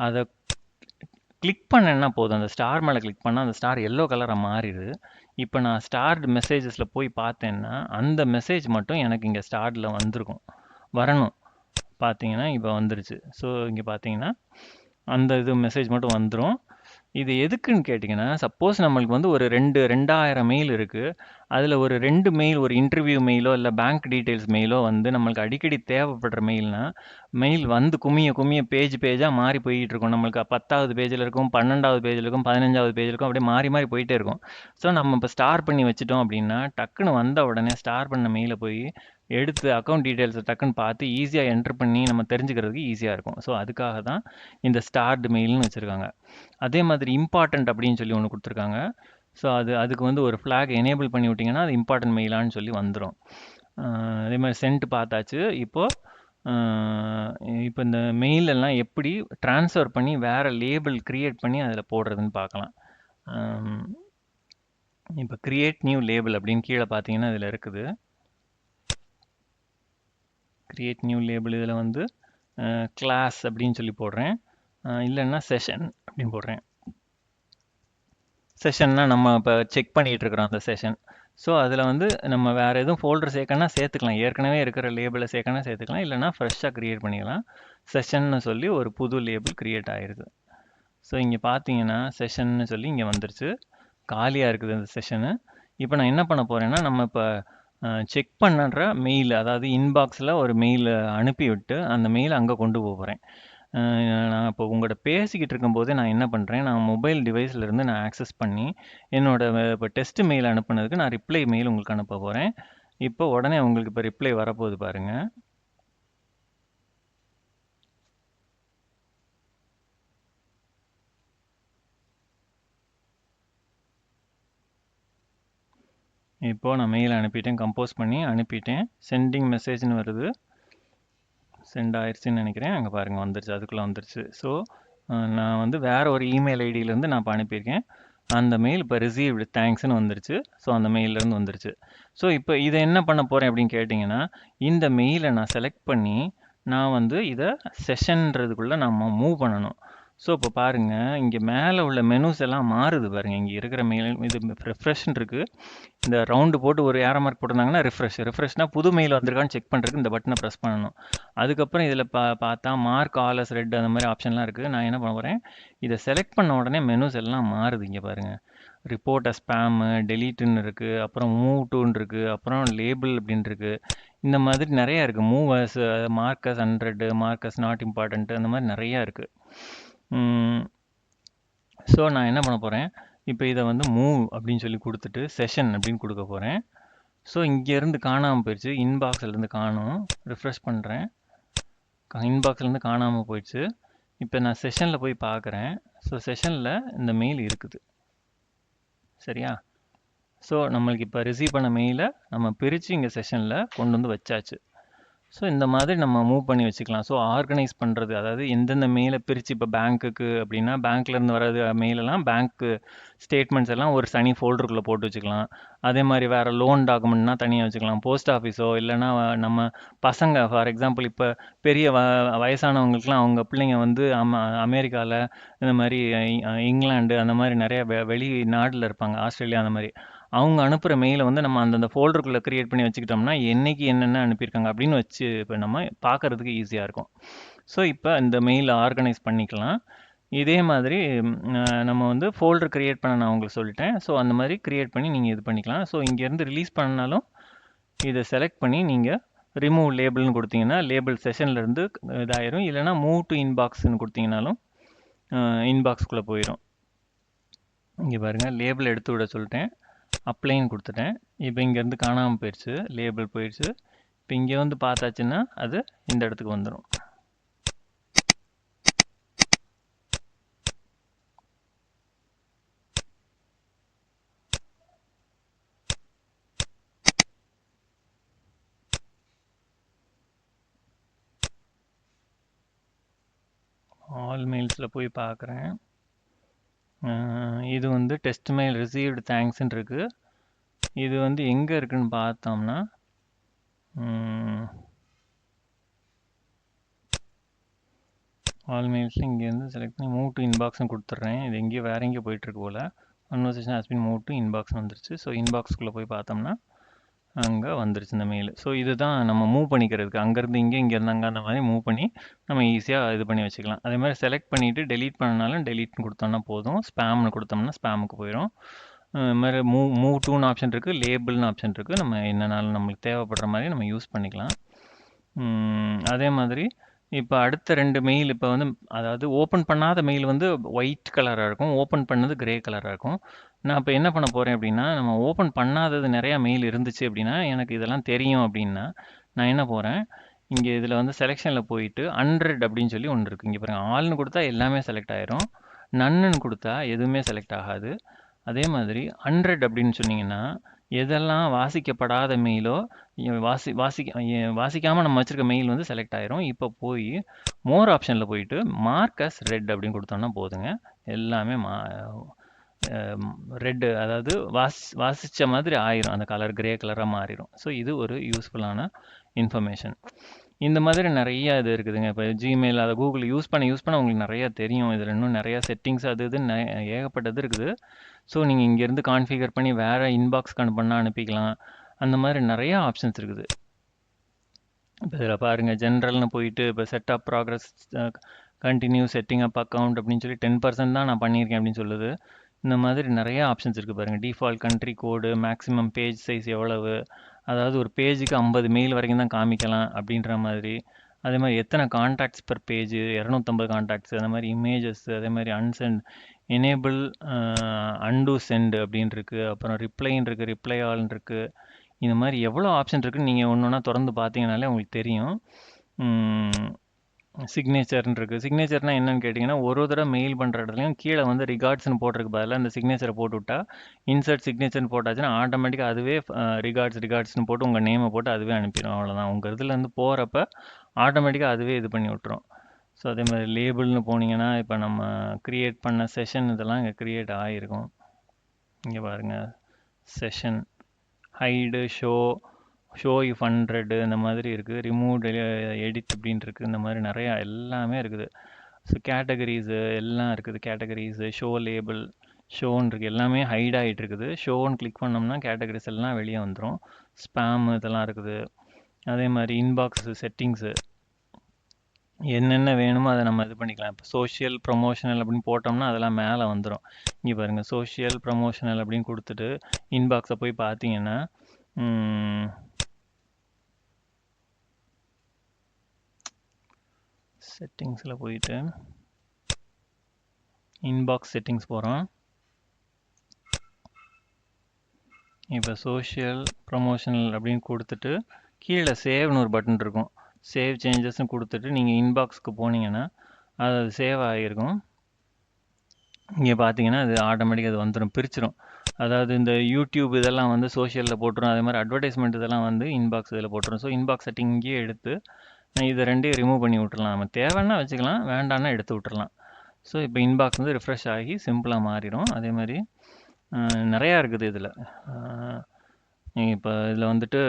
அதை கிளிக் பண்ணேன்னா போதும். அந்த ஸ்டார் மேலே கிளிக் பண்ணால் அந்த ஸ்டார் எல்லோ கலராக மாறிடுது. இப்போ நான் ஸ்டார்டு மெசேஜஸில் போய் பார்த்தேன்னா அந்த மெசேஜ் மட்டும் எனக்கு இங்கே ஸ்டார்டில் வந்திருக்கும், வரணும். பார்த்தீங்கன்னா இப்போ வந்துருச்சு. ஸோ இங்கே பார்த்தீங்கன்னா அந்த இது மெசேஜ் மட்டும் வந்துடும். இது எதுக்குன்னு கேட்டிங்கன்னா, சப்போஸ் நம்மளுக்கு வந்து ஒரு 2000 மெயில் இருக்குது, அதில் ஒரு 2 மெயில், ஒரு இன்டர்வியூ மெயிலோ இல்லை பேங்க் டீட்டெயில்ஸ் மெயிலோ வந்து நம்மளுக்கு அடிக்கடி தேவைப்படுற மெயில்னா, மெயில் வந்து குமிய பேஜாக மாறி போயிட்டு இருக்கும். நம்மளுக்கு 10வது பேஜில் இருக்கும், 12வது பேஜில் இருக்கும், 15வது பேஜில் இருக்கும், அப்படியே மாறி போயிட்டே இருக்கும். ஸோ நம்ம இப்போ ஸ்டார் பண்ணி வச்சுட்டோம் அப்படின்னா டக்குன்னு வந்த உடனே ஸ்டார் பண்ண மெயிலை போய் எடுத்து அக்கௌண்ட் டீட்டெயில்ஸை டக்குன்னு பார்த்து ஈஸியாக என்ட்ரு பண்ணி நம்ம தெரிஞ்சுக்கிறதுக்கு ஈஸியாக இருக்கும். ஸோ அதுக்காக தான் இந்த ஸ்டார்டு மெயில்னு வச்சுருக்காங்க. அதே மாதிரி இம்பார்ட்டண்ட் அப்படின்னு சொல்லி ஒன்று கொடுத்துருக்காங்க. ஸோ அதுக்கு வந்து ஒரு ஃப்ளாக் எனேபிள் பண்ணி விட்டிங்கன்னா அது இம்பார்ட்டன்ட் மெயிலான்னு சொல்லி வந்துடும். அதே மாதிரி சென்ட் பார்த்தாச்சு. இப்போ இந்த மெயிலெல்லாம் எப்படி ட்ரான்ஸ்ஃபர் பண்ணி வேறு லேபிள் க்ரியேட் பண்ணி அதில் போடுறதுன்னு பார்க்கலாம். இப்போ க்ரியேட் நியூ லேபிள் அப்படின்னு கீழே பார்த்தீங்கன்னா இதில் இருக்குது. க்ரியேட் நியூ லேபிள் இதில் வந்து கிளாஸ் அப்படின்னு சொல்லி போடுறேன், இல்லைன்னா செஷன் அப்படின்னு போடுறேன். செஷன்னா நம்ம இப்போ செக் பண்ணிகிட்டு இருக்கிறோம் அந்த செஷன். ஸோ அதில் வந்து நம்ம வேறு எதுவும் ஃபோல்டர் சேர்க்கணும்னா சேர்த்துக்கலாம், ஏற்கனவே இருக்கிற லேபிளை சேர்க்கணும்னா சேர்த்துக்கலாம், இல்லைனா ஃப்ரெஷ்ஷாக க்ரியேட் பண்ணிக்கலாம். செஷன்னு சொல்லி ஒரு புது லேபிள் க்ரியேட் ஆகிருது. ஸோ இங்கே பார்த்தீங்கன்னா செஷன்னு சொல்லி இங்கே வந்துருச்சு, காலியாக இருக்குது இந்த செஷனு. இப்போ நான் என்ன பண்ண போகிறேன்னா, நம்ம இப்போ செக் பண்ணுற மெயில், அதாவது இன்பாக்ஸில் ஒரு மெயில் அனுப்பி விட்டு அந்த மெயிலை அங்கே கொண்டு போகிறேன். நான் இப்போ உங்கள்கிட்ட பேசிக்கிட்டு இருக்கும்போதே நான் என்ன பண்ணுறேன், நான் மொபைல் டிவைஸ்லேருந்து நான் ஆக்சஸ் பண்ணி இப்போ டெஸ்ட் மெயில் அனுப்புனதுக்கு நான் ரிப்ளை மெயில் உங்களுக்கு அனுப்ப போகிறேன். இப்போ உடனே உங்களுக்கு இப்போ ரிப்ளை வரப்போகுது பாருங்கள். இப்போது நான் மெயில் அனுப்பிட்டேன், கம்போஸ் பண்ணி அனுப்பிட்டேன். சென்டிங் மெசேஜ்னு வருது, சென்ட் ஆயிடுச்சுன்னு நினைக்கிறேன். அங்கே பாருங்கள் வந்துருச்சு, அதுக்குள்ளே வந்துருச்சு. ஸோ நான் வந்து வேறு ஒரு இமெயில் ஐடியிலேருந்து நான் இப்போ அனுப்பியிருக்கேன். அந்த மெயில் இப்போ ரிசீவ்டு தேங்க்ஸ்னு வந்துருச்சு. ஸோ அந்த மெயிலேருந்து வந்துருச்சு. ஸோ இப்போ இதை என்ன பண்ண போகிறேன் அப்படின்னு கேட்டிங்கன்னா, இந்த மெயிலை நான் செலக்ட் பண்ணி நான் வந்து இதை செஷன்றதுக்குள்ளே நம்ம மூவ் பண்ணணும். ஸோ இப்போ பாருங்கள், இங்கே மேலே உள்ள மெனூஸ் எல்லாம் மாறுது பாருங்கள். இங்கே இருக்கிற மெயில் இது ரெஃப்ரெஷ்ன்னு இருக்குது. இந்த ரவுண்டு போட்டு ஒரு ஏரோ மார்க் போட்டிருந்தாங்கன்னா ரெஃப்ரெஷ்னால் புது மெயில் வந்திருக்கான்னு செக் பண்ணுறதுக்கு இந்த பட்டனை ப்ரெஸ் பண்ணணும். அதுக்கப்புறம் இதில் பார்த்தா மார்க் ஆல் அஸ் ரெட் அந்த மாதிரி ஆப்ஷன்லாம் இருக்குது. நான் என்ன பண்ண போகிறேன், இதை செலக்ட் பண்ண உடனே மெனூஸ் எல்லாம் மாறுது. இங்கே பாருங்கள், ரிப்போர்ட் ஸ்பேமு, டெலீட்டுன்னு இருக்குது, அப்புறம் மூவ் டூன்னு இருக்குது, அப்புறம் லேபிள் அப்படின்னு இருக்குது. இந்த மாதிரி நிறையா இருக்குது. Movers, marks 100, marks not important, அந்த மாதிரி நிறையா இருக்குது. ஸோ நான் என்ன பண்ண போகிறேன், இப்போ இதை வந்து மூவ் அப்படின்னு சொல்லி கொடுத்துட்டு செஷன் அப்படின்னு கொடுக்க போகிறேன். ஸோ இங்கேருந்து காணாமல் போயிடுச்சு, இன்பாக்ஸ்லேருந்து காணும். ரிஃப்ரெஷ் பண்ணுறேன், இன்பாக்ஸ்லேருந்து காணாமல் போயிடுச்சு. இப்போ நான் செஷனில் போய் பார்க்குறேன். ஸோ செஷனில் இந்த மெயில் இருக்குது, சரியா? ஸோ நம்மளுக்கு இப்போ ரிசீவ் பண்ண மெயிலை நம்ம பிரித்து இங்கே செஷனில் கொண்டு வந்து வச்சாச்சு. ஸோ இந்த மாதிரி நம்ம மூவ் பண்ணி வச்சுக்கலாம். ஸோ ஆர்கனைஸ் பண்ணுறது, அதாவது எந்தெந்த மெயிலை பிரித்து, இப்போ பேங்க்குக்கு அப்படின்னா பேங்க்லேருந்து வர்றது மெயிலெல்லாம் பேங்க்கு ஸ்டேட்மெண்ட்ஸ் எல்லாம் ஒரு தனி ஃபோல்டருக்குள்ளே போட்டு வச்சுக்கலாம். அதே மாதிரி வேறு லோன் டாக்குமெண்ட்னா தனியாக வச்சுக்கலாம். போஸ்ட் ஆஃபீஸோ இல்லைன்னா நம்ம பசங்க ஃபார் எக்ஸாம்பிள் இப்போ பெரிய வயசானவங்களுக்குலாம் அவங்க பிள்ளைங்க வந்து அமெரிக்காவில் இந்த மாதிரி இங்கிலாந்து அந்த மாதிரி நிறைய வெளி நாட்டில் இருப்பாங்க, ஆஸ்திரேலியா அந்த மாதிரி. அவங்க அனுப்புகிற மெயிலை வந்து நம்ம அந்தந்த ஃபோல்டருக்குள்ளே க்ரியேட் பண்ணி வச்சுக்கிட்டோம்னா என்னைக்கு என்னென்ன அனுப்பியிருக்காங்க அப்படின்னு வச்சு இப்போ நம்ம பார்க்கறதுக்கு ஈஸியாக இருக்கும். ஸோ இப்போ இந்த மெயிலை ஆர்கனைஸ் பண்ணிக்கலாம். இதே மாதிரி நம்ம வந்து ஃபோல்டர் க்ரியேட் பண்ண நான் உங்களுக்கு சொல்லிட்டேன். ஸோ அந்த மாதிரி க்ரியேட் பண்ணி நீங்கள் இது பண்ணிக்கலாம். ஸோ இங்கேருந்து ரிலீஸ் பண்ணாலும் இதை செலக்ட் பண்ணி நீங்கள் ரிமூவ் லேபிள்னு கொடுத்தீங்கன்னா லேபிள் செஷன்லேருந்து இதாயிரும். இல்லைனா மூவ் டு இன்பாக்ஸ்ன்னு கொடுத்தீங்கனாலும் இன்பாக்ஸ்குள்ளே போயிடும். இங்கே பாருங்கள், லேபிள் எடுத்து விட சொல்லிட்டேன், அப்ளைன்னு கொடுத்துட்டேன். இப்போ இங்கேருந்து காணாமல் போயிடுச்சு, லேபிள் போயிடுச்சு. இப்போ இங்கே வந்து பார்த்தாச்சுன்னா அது இந்த இடத்துக்கு வந்துடும். ஆல் மெயில்ஸில் போய் பார்க்குறேன். இது வந்து டெஸ்ட் மெயில் ரிசீவ்டு தேங்க்ஸ்ன்னு இருக்குது. இது வந்து எங்கே இருக்குன்னு பார்த்தோம்னா ஆல் மெயில்ஸில் இங்கேருந்து செலக்ட் பண்ணி மூவ் டு இன்பாக்ஸ்னு கொடுத்துட்றேன். இது எங்கேயோ வேறு எங்கேயோ போயிட்டுருக்கு போல். Conversation has been move to inbox வந்துருச்சு. ஸோ இன்பாக்ஸ்குள்ளே போய் பார்த்தோம்னா அங்கே வந்துருச்சு இந்த மெயில். ஸோ இதுதான் நம்ம மூவ் பண்ணிக்கிறதுக்கு, அங்கேருந்து இங்கேருந்து அங்கே அந்த மாதிரி மூவ் பண்ணி நம்ம ஈஸியாக இது பண்ணி வச்சுக்கலாம். அதே மாதிரி செலக்ட் பண்ணிவிட்டு டெலீட் பண்ணனாலும் டெலீட்னு கொடுத்தோம்னா போதும். ஸ்பேம்னு கொடுத்தோம்னா ஸ்பேமுக்கு போயிடும். இது மாதிரி மூவ் டூன்னு ஆப்ஷன் இருக்குது, லேபிள்னு ஆப்ஷன் இருக்குது. நம்ம என்னன்னாலும் நம்மளுக்கு தேவைப்படுற மாதிரி நம்ம யூஸ் பண்ணிக்கலாம். அதே மாதிரி இப்போ அடுத்த 2 மெயில் இப்போ வந்து, அதாவது ஓப்பன் பண்ணாத மெயில் வந்து ஒயிட் கலராக இருக்கும், ஓப்பன் பண்ணது கிரே கலராக இருக்கும். நான் இப்போ என்ன பண்ண போகிறேன் அப்படின்னா, நம்ம ஓப்பன் பண்ணாதது நிறையா மெயில் இருந்துச்சு அப்படின்னா, எனக்கு இதெல்லாம் தெரியும் அப்படின்னா நான் என்ன போகிறேன், இங்கே இதில் வந்து செலெக்ஷனில் போயிட்டு 100 அப்படின்னு சொல்லி ஒன்று இருக்குது. இங்கே பாருங்கள், ஆல்னு கொடுத்தா எல்லாமே செலக்ட் ஆயிரும், நன்னுன்னு கொடுத்தா எதுவுமே செலக்ட் ஆகாது. அதே மாதிரி 100 அப்படின்னு சொன்னீங்கன்னா எதெல்லாம் வாசிக்கப்படாத மெயிலோ வாசிக்காமல் நம்ம வச்சுருக்க மெயில் வந்து செலக்ட் ஆயிரும். இப்போ போய் மோர் ஆப்ஷனில் போயிட்டு மார்க்கஸ் ரெட் அப்படின்னு கொடுத்தோம்னா போதுங்க, எல்லாமே ரெட்டு, அதாவது வாசித்த மாதிரி ஆயிரும், அந்த கலர் கிரே கலராக மாறிடும். ஸோ இது ஒரு யூஸ்ஃபுல்லான இன்ஃபர்மேஷன். இந்த மாதிரி நிறைய இது இருக்குதுங்க. இப்போ ஜிமெயில், அதை கூகுள் யூஸ் பண்ண உங்களுக்கு நிறையா தெரியும். இதில் இன்னும் நிறையா செட்டிங்ஸ் அது இதுன்னு ஏகப்பட்டது இருக்குது. ஸோ நீங்கள் இங்கேருந்து கான்ஃபிகர் பண்ணி வேறு இன்பாக்ஸ்க்கு அனுப்பினா அனுப்பிக்கலாம். அந்த மாதிரி நிறையா ஆப்ஷன்ஸ் இருக்குது. இப்போ இதில் பாருங்கள், ஜென்ரல்னு போயிட்டு இப்போ set of progress continue setting up account அப்படின்னு சொல்லி 10% தான் நான் பண்ணியிருக்கேன் அப்படின்னு சொல்லுது. இந்த மாதிரி நிறையா ஆப்ஷன்ஸ் இருக்குது பாருங்கள். டிஃபால்ட் கண்ட்ரி கோடு, மேக்ஸிமம் பேஜ் சைஸ் எவ்வளவு, அதாவது ஒரு பேஜுக்கு 50 மெயில் வரைக்கும் தான் காமிக்கலாம் அப்படின்ற மாதிரி. அதே மாதிரி எத்தனை கான்டாக்ட்ஸ் பெர் பேஜ், 250 கான்டாக்ட்ஸ், அந்த மாதிரி இமேஜஸ், அதே மாதிரி அன்சென்ட், எனேபிள் அன்டூ சென்ட் அப்படின்னு இருக்குது. அப்புறம் ரிப்ளைன்னு இருக்குது, ரிப்ளை ஆல்னு இருக்குது. இந்த மாதிரி எவ்வளோ ஆப்ஷன் இருக்குன்னு நீங்கள் ஒன்று ஒன்றா திறந்து பார்த்தீங்கனாலே உங்களுக்கு தெரியும். சிக்னேச்சர்னு இருக்குது. சிக்னேச்சர்னால் என்னென்னு கேட்டிங்கன்னா, ஒரு தடவை மெயில் பண்ணுற இடத்துலையும் கீழே வந்து ரிகார்ட்ஸ்னு போட்டிருக்கு பதிலாக அந்த சிக்னேச்சரை போட்டு விட்டா, இன்சர்ட் சிக்னேச்சர்னு போட்டாச்சுன்னா ஆட்டோமேட்டிக்காக அதுவே ரிகார்ட்ஸ்னு போட்டு உங்கள் நேமை போட்டு அதுவே அனுப்பிடும். அவ்வளோதான். உங்கள் இதுலேருந்து போகிறப்ப ஆட்டோமேட்டிக்காக அதுவே இது பண்ணி விட்டுரும். ஸோ அதே மாதிரி லேபிள்னு போனீங்கன்னா, இப்போ நம்ம க்ரியேட் பண்ண செஷன் இதெல்லாம் இங்கே க்ரியேட் ஆகிருக்கும். இங்கே பாருங்கள், செஷன், ஹைடு, ஷோ இஃப் 100 இந்த மாதிரி இருக்குது. ரிமூவ், எடிட் அப்படின்னு இருக்குது. இந்த மாதிரி நிறையா எல்லாமே இருக்குது. ஸோ கேட்டகரிஸு எல்லாம் இருக்குது. கேட்டகரிஸு, ஷோ லேபிள், ஷோன்னு இருக்குது. எல்லாமே ஹைட் ஆகிட்டு இருக்குது. ஷோன்னு கிளிக் பண்ணோம்னா கேட்டகரிஸ் எல்லாம் வெளியே வந்துடும். ஸ்பேம் இதெல்லாம் இருக்குது. அதே மாதிரி இன்பாக்ஸு செட்டிங்ஸு என்னென்ன வேணுமோ அதை நம்ம இது பண்ணிக்கலாம். இப்போ சோஷியல் ப்ரொமோஷனல் அப்படின்னு போட்டோம்னா அதெல்லாம் மேலே வந்துடும். இங்கே பாருங்கள், சோஷியல் ப்ரொமோஷனல் அப்படின்னு கொடுத்துட்டு இன்பாக்ஸை போய் பார்த்தீங்கன்னா செட்டிங்ஸில் போயிட்டு இன்பாக்ஸ் செட்டிங்ஸ் போகிறோம். இப்போ சோஷியல் ப்ரொமோஷனல் அப்படின்னு கொடுத்துட்டு கீழே சேவ்னு ஒரு பட்டன் இருக்கும். சேவ் சேஞ்சஸ்ன்னு கொடுத்துட்டு நீங்கள் இன்பாக்ஸ்க்கு போனீங்கன்னா அது சேவ் ஆகிருக்கும். இங்கே பார்த்தீங்கன்னா அது ஆட்டோமேட்டிக்காக அது வந்துடும், பிரிச்சிடும். அதாவது இந்த யூடியூப் இதெல்லாம் வந்து சோஷியலில் போட்டுரும். அதே மாதிரி அட்வர்டைஸ்மெண்ட் இதெல்லாம் வந்து இன்பாக்ஸ் இதில் போட்டுரும். ஸோ இன்பாக்ஸ் செட்டிங் இங்கேயே எடுத்து இதை ரெண்டையும் ரிமூவ் பண்ணி விட்டுறலாம். நம்ம தேவைன்னா வச்சுக்கலாம், வேண்டான்னா எடுத்து விட்டுறலாம். ஸோ இப்போ இன்பாக்ஸ் வந்து ரிஃப்ரெஷ் ஆகி சிம்பிளாக மாறிடும். அதே மாதிரி நிறையா இருக்குது இதில். நீங்கள் இப்போ இதில் வந்துட்டு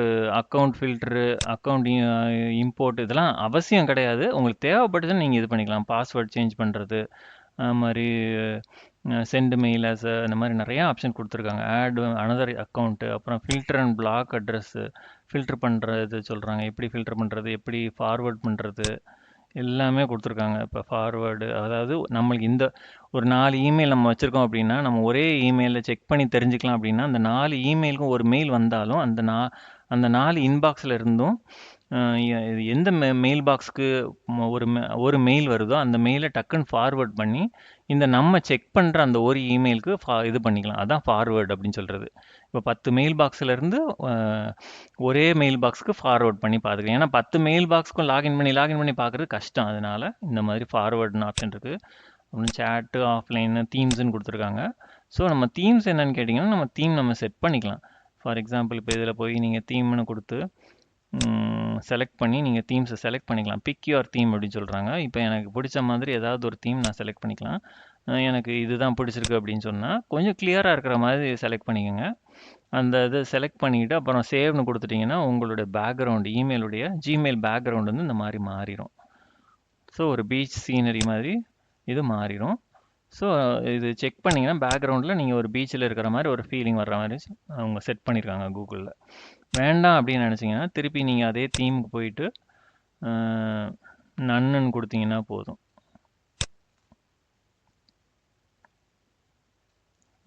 அக்கௌண்ட் ஃபில்ட்ரு, அக்கௌண்ட் இம்போர்ட் இதெல்லாம் அவசியம் கிடையாது. உங்களுக்கு தேவைப்பட்டுச்சுன்னு நீங்கள் இது பண்ணிக்கலாம். பாஸ்வேர்ட் சேஞ்ச் பண்ணுறது, அது மாதிரி சென்ட் மெயில் ஆஸ் அந்த மாதிரி நிறையா ஆப்ஷன் கொடுத்துருக்காங்க. ஆட் அனதர் அக்கௌண்ட்டு, அப்புறம் filter and block address, filter பண்ணுறது சொல்கிறாங்க. எப்படி ஃபில்டர் பண்ணுறது, எப்படி ஃபார்வர்ட் பண்ணுறது, எல்லாமே கொடுத்துருக்காங்க. இப்போ ஃபார்வேர்டு, அதாவது நம்மளுக்கு இந்த ஒரு 4 இமெயில் நம்ம வச்சுருக்கோம் அப்படின்னா, நம்ம ஒரே இமெயிலில் செக் பண்ணி தெரிஞ்சுக்கலாம். அப்படின்னா அந்த 4 இமெயிலுக்கும் ஒரு மெயில் வந்தாலும் அந்த 4 இன்பாக்ஸில் இருந்தும் எந்த மெயில் பாக்ஸ்க்கு ஒரு மெயில் வருதோ அந்த மெயிலை டக்குன்னு ஃபார்வேர்ட் பண்ணி இந்த நம்ம செக் பண்ணுற அந்த ஒரு இமெயிலுக்கு இது பண்ணிக்கலாம். அதான் ஃபார்வேர்டு அப்படின்னு சொல்கிறது. இப்போ 10 மெயில் பாக்ஸ்லேருந்து ஒரே மெயில் பாக்ஸ்க்கு ஃபார்வேர்ட் பண்ணி பார்த்துக்கலாம். ஏன்னா 10 மெயில் பாக்ஸ்க்கும் லாகின் பண்ணி பார்க்குறது கஷ்டம். அதனால இந்த மாதிரி ஃபார்வேர்டுன்னு ஆப்ஷன் இருக்குது. அப்புறம் சேட்டு, ஆஃப்லைனு, தீம்ஸ்ன்னு கொடுத்துருக்காங்க. ஸோ நம்ம தீம்ஸ் என்னன்னு கேட்டிங்கன்னா, நம்ம தீம் நம்ம செட் பண்ணிக்கலாம். ஃபார் எக்ஸாம்பிள் இப்போ இதில் போய் நீங்கள் தீம்னு கொடுத்து செலக்ட் பண்ணி நீங்கள் தீம்ஸை செலக்ட் பண்ணிக்கலாம். பிக் யுவர் தீம் அப்படின்னு சொல்கிறாங்க. இப்போ எனக்கு பிடிச்ச மாதிரி ஏதாவது ஒரு தீம் நான் செலக்ட் பண்ணிக்கலாம். எனக்கு இதுதான் பிடிச்சிருக்கு அப்படின்னு சொன்னால் கொஞ்சம் கிளியராக இருக்கிற மாதிரி செலக்ட் பண்ணிக்கோங்க. அந்த இது செலக்ட் பண்ணிக்கிட்டு அப்புறம் சேவ்னு கொடுத்துட்டிங்கன்னா உங்களுடைய பேக்ரவுண்டு, ஜிமெயில் பேக்ரவுண்டு வந்து இந்த மாதிரி மாறிடும். ஸோ ஒரு பீச் சீனரி மாதிரி இது மாறிடும். ஸோ இது செக் பண்ணிங்கன்னா பேக்ரவுண்டில் நீங்கள் ஒரு பீச்சில் இருக்கிற மாதிரி ஒரு ஃபீலிங் வர்ற மாதிரி அவங்க செட் பண்ணியிருக்காங்க கூகுளில். வேண்டாம் அப்படின்னு நினச்சிங்கன்னா திருப்பி நீங்கள் அதே தீமுக்கு போயிட்டு நன்னுன்னு கொடுத்தீங்கன்னா போதும்.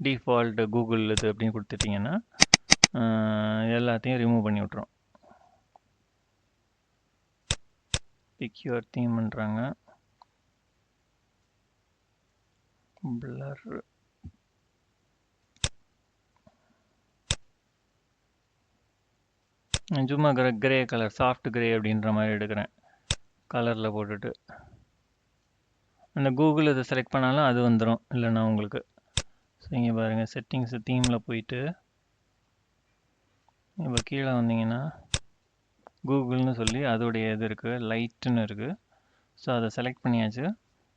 டிஃபால்ட் கூகுள் இது அப்படின்னு கொடுத்துட்டிங்கன்னா எல்லாத்தையும் ரிமூவ் பண்ணி விட்ரும். பிக் யுவர் தீம்ன்றாங்க. பிளர் சும்மா கிரே கலர், சாஃப்ட் கிரே அப்படின்ற மாதிரி எடுக்கிறேன். கலரில் போட்டுட்டு அந்த கூகுள் இதை செலக்ட் பண்ணாலும் அது வந்துடும். இல்லைன்னா உங்களுக்கு ஸோ இங்கே பாருங்கள், செட்டிங்ஸு தீமில் போயிட்டு இப்போ கீழே வந்தீங்கன்னா கூகுள்னு சொல்லி அதோடைய இது இருக்குது, லைட்டுன்னு இருக்குது. ஸோ அதை செலக்ட் பண்ணியாச்சு,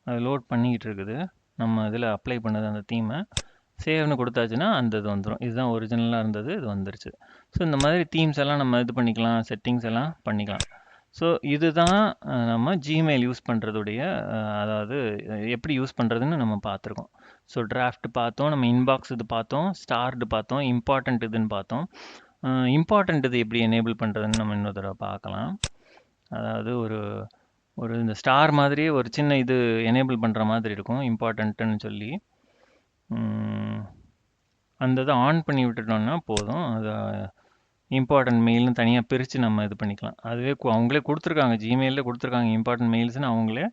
அது லோட் பண்ணிக்கிட்டு இருக்குது. நம்ம இதில் அப்ளை பண்ணது அந்த தீமை சேவ்னு கொடுத்தாச்சுன்னா அந்த இது வந்துடும். இதுதான் ஒரிஜினலாக இருந்தது, இது வந்துருச்சு. ஸோ இந்த மாதிரி தீம்ஸ் எல்லாம் நம்ம இது பண்ணிக்கலாம், செட்டிங்ஸ் எல்லாம் பண்ணிக்கலாம். ஸோ இதுதான் நம்ம ஜிமெயில் யூஸ் பண்ணுறதுடைய அதாவது எப்படி யூஸ் பண்ணுறதுன்னு நம்ம பார்த்துருக்கோம். ஸோ டிராஃப்ட் பார்த்தோம், நம்ம இன்பாக்ஸ் இது பார்த்தோம், ஸ்டார்டு பார்த்தோம், இம்பார்ட்டண்ட் இதுன்னு பார்த்தோம். இம்பார்ட்டண்ட் இது எப்படி எனேபிள் பண்ணுறதுன்னு நம்ம இன்னொரு தடவை பார்க்கலாம். அதாவது ஒரு இந்த ஸ்டார் மாதிரி ஒரு சின்ன இது எனேபிள் பண்ணுற மாதிரி இருக்கும், இம்பார்ட்டண்ட்டுன்னு சொல்லி. அந்த இதை ஆன் பண்ணி விட்டுட்டோம்னா போதும். அது இம்பார்ட்டன்ட் மெயில்னு தனியாக பிரித்து நம்ம இது பண்ணிக்கலாம். அதுவே அவங்களே கொடுத்துருக்காங்க, ஜிமெயிலில் கொடுத்துருக்காங்க இம்பார்ட்டன்ட் மெயில்ஸ்னு அவங்களே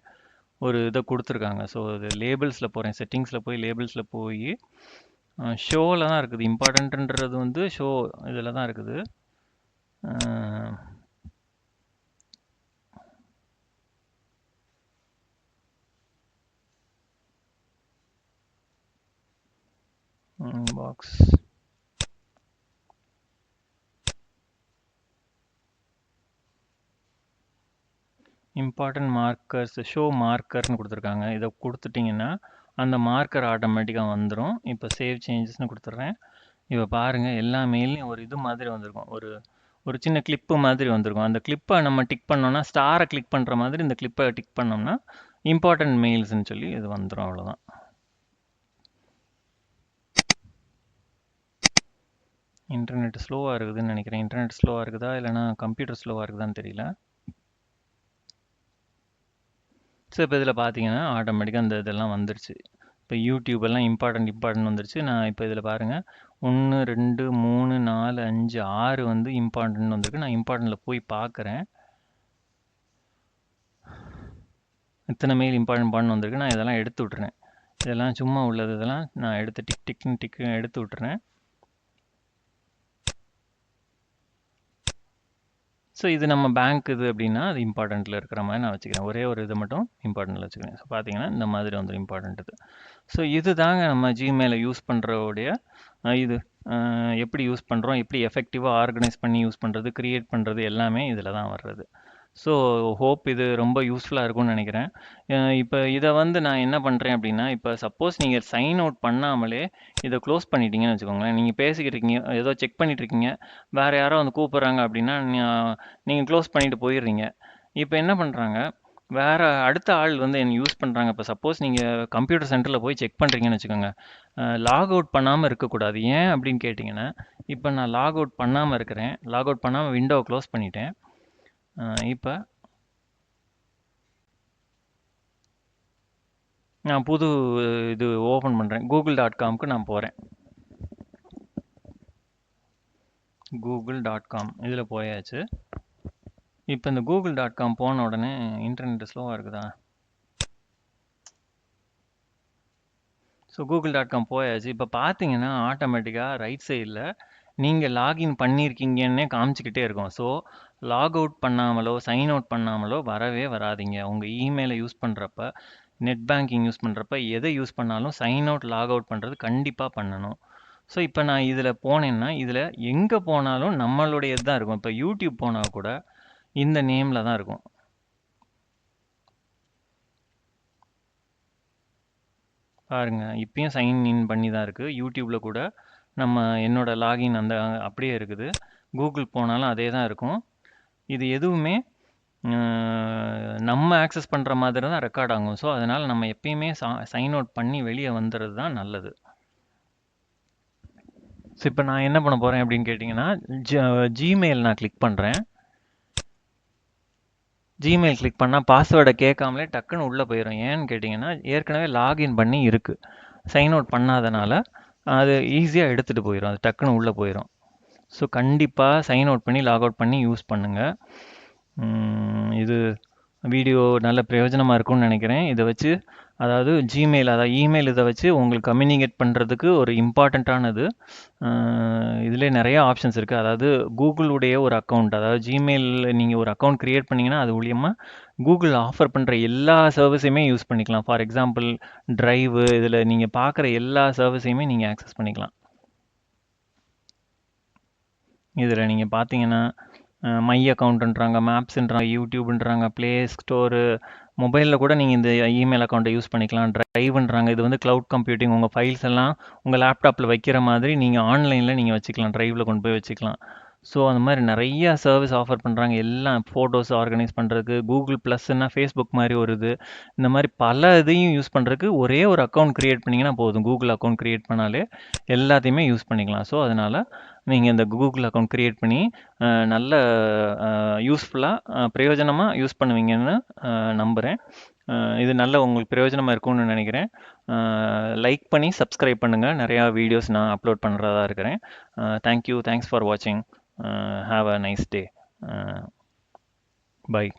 ஒரு இதை கொடுத்துருக்காங்க. ஸோ அது லேபிள்ஸில் போகிறேன், செட்டிங்ஸில் போய் லேபிள்ஸில் போய் ஷோவில் தான் இருக்குது. இம்பார்ட்டன்ட்ன்றது வந்து ஷோ இதில் தான் இருக்குது. பாக்ஸ் இம்பார்ட்டன்ட் மார்க்கர்ஸ், ஷோ மார்க்கர்னு கொடுத்துருக்காங்க. இதை கொடுத்துட்டிங்கன்னா அந்த மார்க்கர் ஆட்டோமேட்டிக்காக வந்துடும். இப்போ சேவ் சேஞ்சஸ்னு கொடுத்துட்றேன். இப்போ பாருங்கள், எல்லா மெயிலையும் ஒரு இது மாதிரி வந்திருக்கும், ஒரு சின்ன கிளிப்பு மாதிரி வந்திருக்கும். அந்த கிளிப்பை நம்ம டிக் பண்ணோம்னா, ஸ்டாரை கிளிக் பண்ணுற மாதிரி இந்த கிளிப்பை டிக் பண்ணோம்னா இம்பார்ட்டன்ட் மெயில்ஸ்ன்னு சொல்லி இது வந்துடும். அவ்வளோதான். இன்டர்நெட் ஸ்லோவாக இருக்குதுன்னு நினைக்கிறேன். இன்டர்நெட் ஸ்லோவாக இருக்குதா இல்லைனா கம்ப்யூட்டர் ஸ்லோவாக இருக்குதான்னு தெரியல. ஸோ இப்போ இதில் பார்த்தீங்கன்னா ஆட்டோமேட்டிக்காக அந்த இதெல்லாம் வந்துருச்சு. இப்போ யூடியூபெல்லாம் இம்பார்ட்டன்ட் வந்துருச்சு. நான் இப்போ இதில் பாருங்கள், 1 2 3 4 5 6 வந்து இம்பார்ட்டன்ட் வந்திருக்கு. நான் இம்பார்ட்டன்ட்டில் போய் பார்க்குறேன், இத்தனை மெயில் இம்பார்ட்டன்ட் வந்திருக்கு. நான் இதெல்லாம் எடுத்து விட்டுறேன். இதெல்லாம் சும்மா உள்ளது, இதெல்லாம் நான் எடுத்து டிக்கு எடுத்து விட்டுறேன். ஸோ இது நம்ம பேங்க் இது அப்படின்னா அது இம்பார்ட்டண்ட்டில் இருக்கிற மாதிரி நான் வச்சுக்கிறேன். ஒரே ஒரு இது மட்டும் இம்பார்ட்டண்ட்டில் வச்சுக்கிறேன். ஸோ பார்த்தீங்கன்னா இந்த மாதிரி வந்து இம்பார்ட்டண்ட் இது. ஸோ இது தாங்க நம்ம ஜிமெயிலை யூஸ் பண்ணுறவுடைய இது எப்படி யூஸ் பண்ணுறோம், எப்படி எஃபெக்டிவாக ஆர்கனைஸ் பண்ணி யூஸ் பண்ணுறது, க்ரியேட் பண்ணுறது எல்லாமே இதில் தான் வர்றது. ஸோ ஹோப் இது ரொம்ப யூஸ்ஃபுல்லாக இருக்கும்னு நினைக்கிறேன். இப்போ இதை வந்து நான் என்ன பண்ணுறேன் அப்படின்னா, இப்போ சப்போஸ் நீங்கள் சைன் அவுட் பண்ணாமலே இதை க்ளோஸ் பண்ணிட்டீங்கன்னு வச்சுக்கோங்களேன். நீங்கள் பேசிக்கிட்டு இருக்கீங்க, ஏதோ செக் பண்ணிட்டு இருக்கீங்க, வேறு யாரோ வந்து கூப்பிட்றாங்க அப்படின்னா நீங்கள் க்ளோஸ் பண்ணிட்டு போயிடுறீங்க. இப்போ என்ன பண்ணுறாங்க, வேறு அடுத்த ஆள் வந்து என்ன யூஸ் பண்ணுறாங்க. இப்போ சப்போஸ் நீங்கள் கம்ப்யூட்டர் சென்டரில் போய் செக் பண்ணுறீங்கன்னு வச்சுக்கோங்க, லாக் அவுட் பண்ணாமல் இருக்கக்கூடாது. ஏன் அப்படின்னு கேட்டிங்கன்னா, இப்போ நான் லாக் அவுட் பண்ணாமல் இருக்கிறேன், லாக் அவுட் பண்ணாமல் விண்டோவை க்ளோஸ் பண்ணிட்டேன். இப்போ நான் புது இது ஓப்பன் பண்ணுறேன். google.comக்கு நான் போகிறேன். google.com இதில் போயாச்சு. இப்போ இந்த google.com போன உடனே இன்டர்நெட் ஸ்லோவாக இருக்குதா? ஸோ google.com போயாச்சு. இப்போ பார்த்தீங்கன்னா ஆட்டோமேட்டிக்காக ரைட் சைடில் நீங்கள் லாகின் பண்ணியிருக்கீங்கன்னே காமிச்சிக்கிட்டே இருக்கும். ஸோ லாக் அவுட் பண்ணாமலோ சைன் அவுட் பண்ணாமலோ வரவே வராதிங்க. உங்கள் இமெயிலை யூஸ் பண்ணுறப்ப, நெட் பேங்கிங் யூஸ் பண்ணுறப்ப, எதை யூஸ் பண்ணாலும் சைன் அவுட் லாக் அவுட் பண்ணுறது கண்டிப்பாக பண்ணணும். ஸோ இப்போ நான் இதில் போனேன்னா இதில் எங்கே போனாலும் நம்மளுடையது தான் இருக்கும். இப்போ யூடியூப் போனால் கூட இந்த நேமில் தான் இருக்கும். பாருங்க, இப்பயும் சைன் இன் பண்ணி தான் இருக்குது. யூடியூப்பில் கூட நம்ம என்னோட லாகின் அந்த அப்படியே இருக்குது. கூகுள் போனாலும் அதே தான் இருக்கும். இது எதுவுமே நம்ம ஆக்சஸ் பண்ணுற மாதிரி தான் ரெக்கார்ட் ஆகும். ஸோ அதனால் நம்ம எப்பயுமே சைன் அவுட் பண்ணி வெளியே வந்துடுறது தான் நல்லது. ஸோ இப்போ நான் என்ன பண்ண போகிறேன் அப்படின்னு கேட்டிங்கன்னா, ஜிமெயில் நான் கிளிக் பண்ணுறேன். ஜிமெயில் கிளிக் பண்ணால் பாஸ்வேர்டை கேட்காமலே டக்குன்னு உள்ளே போயிடும். ஏன்னு கேட்டிங்கன்னா, ஏற்கனவே லாகின் பண்ணி இருக்குது. சைன் அவுட் பண்ணாதனால அது ஈஸியாக எடுத்துகிட்டு போயிடும். அது டக்குன்னு உள்ளே போயிடும். ஸோ கண்டிப்பாக சைன் அவுட் பண்ணி லாக் அவுட் பண்ணி யூஸ் பண்ணுங்கள். இது வீடியோ நல்ல பிரயோஜனமாக இருக்கும்னு நினைக்கிறேன். இதை வச்சு அதாவது ஜிமெயில், அதாவது இமெயில் இதை வச்சு உங்களுக்கு கம்யூனிகேட் பண்ணுறதுக்கு ஒரு இம்பார்ட்டண்ட்டானது. இதிலே நிறைய ஆப்ஷன்ஸ் இருக்குது. அதாவது கூகுளுடைய ஒரு அக்கௌண்ட், அதாவது ஜிமெயிலில் நீங்கள் ஒரு அக்கௌண்ட் க்ரியேட் பண்ணிங்கன்னா அது மூலியமாக கூகுள் ஆஃபர் பண்ணுற எல்லா சர்வீஸையுமே யூஸ் பண்ணிக்கலாம். ஃபார் எக்ஸாம்பிள் ட்ரைவு, இதில் நீங்கள் பார்க்குற எல்லா சர்வீஸையுமே நீங்கள் ஆக்சஸ் பண்ணிக்கலாம். இதில் நீங்கள் பார்த்தீங்கன்னா மை அக்கௌண்ட்டுன்றாங்க, மேப்ஸுன்றாங்க, யூடியூப்ன்றாங்க, ப்ளே ஸ்டோரு, மொபைலில் கூட நீங்கள் இந்த இமெயில் அக்கௌண்ட்டை யூஸ் பண்ணிக்கலாம். ட்ரைவ்ன்றாங்க, இது வந்து க்ளவுட் கம்ப்யூட்டிங். உங்கள் ஃபைல்ஸ் எல்லாம் உங்கள் லேப்டாப்பில் வைக்கிற மாதிரி நீங்கள் ஆன்லைனில் நீங்கள் வச்சுக்கலாம், ட்ரைவில் கொண்டு போய் வச்சுக்கலாம். ஸோ அந்த மாதிரி நிறையா சர்வீஸ் ஆஃபர் பண்ணுறாங்க. எல்லாம் ஃபோட்டோஸ் ஆர்கனைஸ் பண்ணுறதுக்கு, கூகுள் ப்ளஸ்ன்னா ஃபேஸ்புக் மாதிரி ஒரு இது, இந்த மாதிரி பல இதையும் யூஸ் பண்ணுறதுக்கு ஒரே ஒரு அக்கௌண்ட் க்ரியேட் பண்ணிங்கன்னா போதும். கூகுள் அக்கௌண்ட் க்ரியேட் பண்ணாலே எல்லாத்தையுமே யூஸ் பண்ணிக்கலாம். ஸோ அதனால் நீங்கள் இந்த கூகுள் அக்கௌண்ட் க்ரியேட் பண்ணி நல்ல யூஸ்ஃபுல்லாக பிரயோஜனமாக யூஸ் பண்ணுவீங்கன்னு நம்புகிறேன். இது நல்ல உங்களுக்கு பிரயோஜனமாக இருக்கும்னு நினைக்கிறேன். லைக் பண்ணி சப்ஸ்கிரைப் பண்ணுங்கள். நிறையா வீடியோஸ் நான் அப்லோட் பண்ணுறதா இருக்கிறேன். தேங்க்யூ, தேங்க்ஸ் ஃபார் வாட்சிங். Have a nice day. Bye.